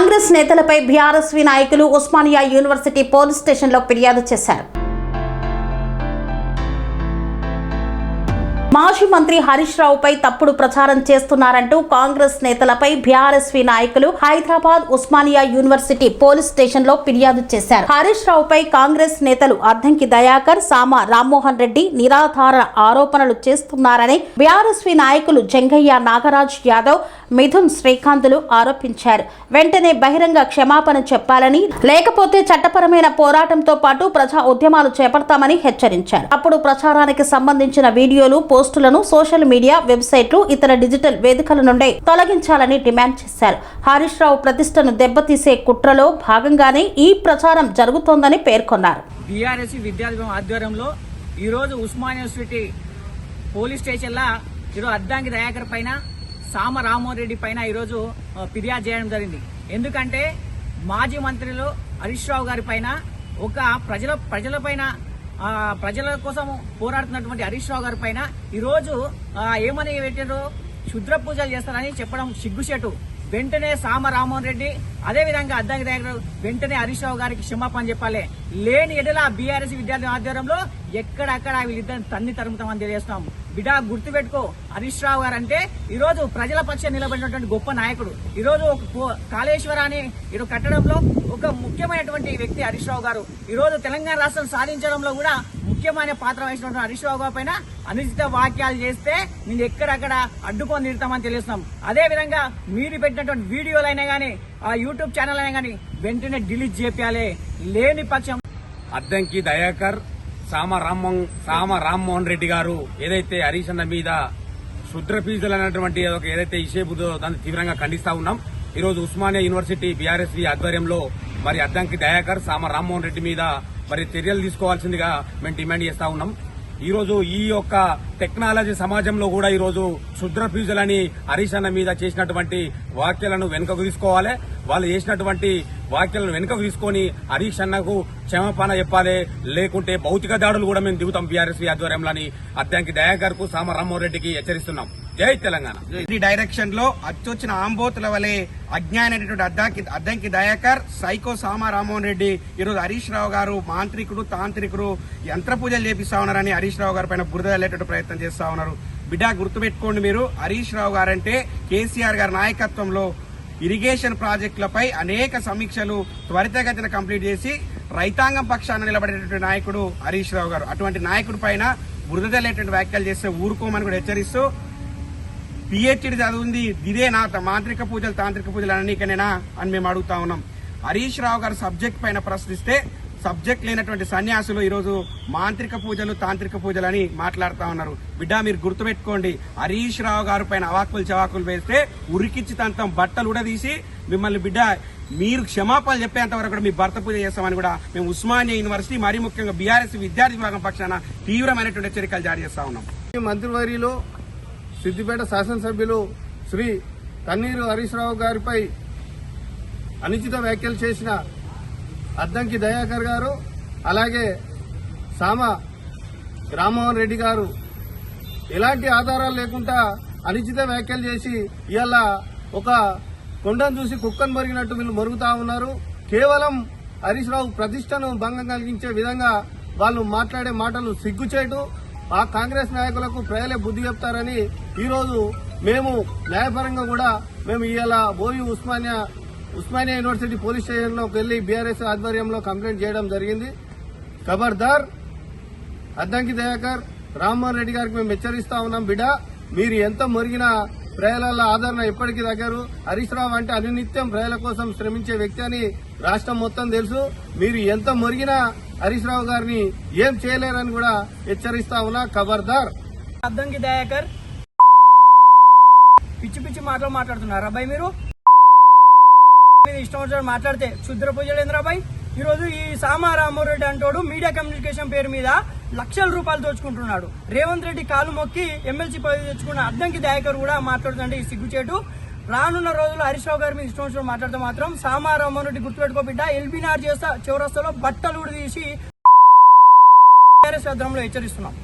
కాంగ్రెస్ నేతలపై బీఆర్ఎస్వి నాయకులు Osmania university police స్టేషన్లో ఫిర్యాదు చేశారు. మాజీ మంత్రి హరీష్ రావుపై తప్పుడు ప్రచారం చేస్తున్నారంటూ కాంగ్రెస్ నేతలపై బీఆర్ఎస్వి నాయకులు Hyderabad Osmania university police station లో ఫిర్యాదు చేశారు. హరీష్ రావుపై కాంగ్రెస్ నేతలు అద్దంకి దయాకర్, సామ రామ్మోహన్ రెడ్డి నిరాధార ఆరోపణలు చేస్తున్నారని బీఆర్ఎస్వి నాయకులు జంగయ్య నాగరాజ్ యాదవ్, మిథున్ శ్రీకాంత్లు ఆరోపించారు. వెంటనే బహిరంగ క్షమాపణ చెప్పాలని, లేకపోతే చట్టపరమైన పోరాటంతో పాటు ప్రజా ఉద్యమాలు చేపడతామని హెచ్చరించారు. అప్పుడు ప్రచారానికి సంబంధించిన వీడియోలు, పోస్టులను సోషల్ మీడియా, వెబ్సైట్లు, ఇతర డిజిటల్ వేదికల నుండి తొలగించాలని డిమాండ్ చేశారు. హరీష్ రావు ప్రతిష్టను దెబ్బతీసే కుట్రలో భాగంగానే ఈ ప్రచారం జరుగుతోందని పేర్కొన్నారు. బీఆర్ఎస్ విద్యార్థి ఆధ్వర్యంలో ఈరోజు ఉస్మానియా యూనివర్సిటీ పోలీస్ స్టేషన్లో ఈరోజు అద్దంకి దయాకర్ పైన, సామ రామ్మోహన్ రెడ్డి పైన ఈరోజు ఫిర్యాదు చేయడం జరిగింది. ఎందుకంటే మాజీ మంత్రులు హరీష్ రావు గారి పైన ఒక ప్రజల పైన ప్రజల కోసం పోరాడుతున్నటువంటి హరీష్ రావు గారి పైన ఈరోజు ఏమని పెట్టారు, క్షుద్ర పూజలు చేస్తారని చెప్పడం సిగ్గుచేటు. వెంటనే సామ రామ్మోహన్ రెడ్డి, అదేవిధంగా అద్దంకి దయాకర్ వెంటనే హరీష్ రావు గారికి క్షమాపణ చెప్పాలి. లేని ఎడల బీఆర్ఎస్ విద్యార్థి ఆధ్వర్యంలో ఎక్కడక్కడ వీళ్ళిద్దరిని తన్ని తరుముతామని తెలియజేస్తున్నాం. బిడ్డ గుర్తుపెట్టుకో, హరీష్ రావు గారు అంటే ఈరోజు ప్రజల పక్షం నిలబడినటువంటి గొప్ప నాయకుడు. ఈరోజు కాళేశ్వరాన్ని ఈరోజు కట్టడంలో ఒక ముఖ్యమైనటువంటి వ్యక్తి హరీష్ రావు గారు. ఈరోజు తెలంగాణ రాష్ట్రం సాధించడంలో కూడా ముఖ్యమైన పాత్ర వహించినటువంటి హరీష్ రావు గారి పైన అనుచిత వాక్యాలు చేస్తే నేను ఎక్కడక్కడ అడ్డుకొని నిడతామని తెలుస్తున్నాం. అదేవిధంగా మీరు పెట్టినటువంటి వీడియోలైనా కానీ, ఆ యూట్యూబ్ ఛానల్ అయినా కానీ వెంటనే డిలీట్ చేయాలి. లేని పక్షం అద్దంకి దయాకర్, సామ రామ్మోహన్ రెడ్డి గారు ఏదైతే హరీష్ అన్న మీద క్షుద్ర ఫీజులు అనేటువంటి ఏదైతే ఇషేబుదో దాన్ని తీవ్రంగా ఖండిస్తా ఉన్నాం. ఈరోజు ఉస్మానియా యూనివర్సిటీ బీఆర్ఎస్వి ఆధ్వర్యంలో మరి అద్దంకి దయాకర్, సామ రామ్మోహన్ రెడ్డి మీద మరి చర్యలు తీసుకోవాల్సిందిగా మేము డిమాండ్ చేస్తా ఉన్నాం. ఈరోజు ఈ యొక్క టెక్నాలజీ సమాజంలో కూడా ఈరోజు క్షుద్ర ఫీజులని హరీష్ అన్న మీద చేసినటువంటి వ్యాఖ్యలను వెనుకకు తీసుకోవాలి. వాళ్ళు చేసినటువంటి వ్యాఖ్యలను వెనుకకు తీసుకొని హరీష్ అన్నకు క్షమాపణ చెప్పాలి. లేకుంటే భౌతిక దాడులు కూడా మేము దిగుతాం బీఆర్ఎస్వి ఆధ్వర్యంలోని అద్దంకి దయాకర్ కు, సామ రామ్మోహన్ రెడ్డికి హెచ్చరిస్తున్నాం. జై తెలంగాణ. ఈ డైరెక్షన్ లో అచ్చొచ్చిన ఆంబోతుల వలె అజ్ఞానమైనటువంటి అద్దంకి దయాకర్, సైకో సామ రామ్మోహన్ రెడ్డి ఈరోజు హరీష్ రావు గారు మాంత్రికుడు, తాంత్రికుడు, యంత్ర పూజలు చేపిస్తా ఉన్నారని హరీష్ రావు గారి పైన బురద వెళ్ళేటట్టు ప్రయత్నం చేస్తా ఉన్నారు. బిడ్డ గుర్తుపెట్టుకోండి, మీరు హరీష్ రావు గారంటే కేసీఆర్ గారి నాయకత్వంలో ఇరిగేషన్ ప్రాజెక్టులపై అనేక సమీక్షలు త్వరితగతిన కంప్లీట్ చేసి రైతాంగం పక్షాన నిలబడేటువంటి నాయకుడు హరీష్ రావు గారు. అటువంటి నాయకుడి పైన బురద వెళ్ళేటువంటి వ్యాఖ్యలు చేస్తే ఊరుకోమని కూడా హెచ్చరిస్తూ, పిహెచ్డి చదువుంది ఇదే నా మాంత్రిక పూజలు, తాంత్రిక పూజలు అననీకనేనా అని మేము అడుగుతా ఉన్నాం. హరీష్ రావు గారు సబ్జెక్ట్ పైన ప్రశ్నిస్తే సబ్జెక్ట్ లేనటువంటి సన్యాసులు ఈరోజు మాంత్రిక పూజలు, తాంత్రిక పూజలు అని మాట్లాడుతా ఉన్నారు. బిడ్డ మీరు గుర్తుపెట్టుకోండి, హరీష్ రావు గారి పైన అవాకులు చవాకులు వేస్తే ఉరికిచ్చి తంతం బట్టలు ఉడదీసి మిమ్మల్ని బిడ్డ మీరు క్షమాపణలు చెప్పేంత వరకు కూడా మీ భర్త పూజ చేస్తామని కూడా మేము ఉస్మానియా యూనివర్సిటీ, మరీ ముఖ్యంగా బీఆర్ఎస్ విద్యార్థి విభాగం పక్షాన తీవ్రమైనటువంటి హెచ్చరికలు జారీ చేస్తా ఉన్నాం. మంత్రివర్యులు సిద్దిపేట శాసనసభ్యులు శ్రీ తన్నీరు హరీష్ రావు గారిపై అనుచిత వ్యాఖ్యలు చేసిన అద్దంకి దయాకర్ గారు, అలాగే సామ రామ్మోహన్ రెడ్డి గారు ఎలాంటి ఆధారాలు లేకుండా అనుచిత వ్యాఖ్యలు చేసి ఇవాళ ఒక కొండను చూసి కుక్కను మొరిగినట్టు వీళ్ళు మొరుగుతా ఉన్నారు. కేవలం హరీష్ రావు ప్రతిష్టను భంగం కలిగించే విధంగా వాళ్ళు మాట్లాడే మాటలు సిగ్గుచేటు. ఆ కాంగ్రెస్ నాయకులకు ప్రజలే బుద్ధి చెప్తారని ఈరోజు మేము న్యాయపరంగా కూడా మేము ఇవాళ బోవి ఉస్మానియా యూనివర్సిటీ పోలీస్ స్టేషన్లోకి వెళ్లి బీఆర్ఎస్ ఆధ్వర్యంలో కంప్లైంట్ చేయడం జరిగింది. ఖబర్దార్ అద్దంకి దయాకర్, రామ్మోహన్ రెడ్డి గారికి మేము హెచ్చరిస్తా ఉన్నాం. బిడ్డ మీరు ఎంత మొరిగినా ప్రజల ఆదరణ ఎప్పటికీ దగ్గరు. హరీష్ రావు అంటే అనునిత్యం ప్రజల కోసం శ్రమించే వ్యక్తి అని రాష్ట్రం మొత్తం తెలుసు. మీరు ఎంత మొరిగినా హరీష్ రావు గారిని ఏం చేయలేరని కూడా హెచ్చరిస్తా ఉన్నా. ఖబర్దార్. అద్దంకి దయాకర్ పిచ్చి పిచ్చి మాటలు మాట్లాడుతున్నారు అబ్బాయి. మీరు ఇష్టం వచ్చినట్టు మాట్లాడితే క్షుద్ర పూజలు ఏంద్రాబాయ్. ఈరోజు ఈ సామ రామ్మోహన్ రెడ్డి అంటోడు మీడియా కమ్యూనికేషన్ పేరు మీద లక్షల రూపాయలు దోచుకుంటున్నాడు. రేవంత్ రెడ్డి కాలు మొక్కి ఎమ్మెల్సీ పదవి తెచ్చుకున్న అద్దంకి దయాకర్ కూడా మాట్లాడుతుంటే ఈ సిగ్గుచేటు. రానున్న రోజుల్లో హరీష్ రావు గారి మీద ఇష్టం వచ్చినట్టు మాట్లాడితే మాత్రం సామ రామ్మోహన్ రెడ్డి గుర్తుపెట్టుకో బిడ్డ, ఎల్బీనార్ చేస్తా చౌరస్తాలో బట్టలు కూడా తీసి హెచ్చరిస్తున్నాం.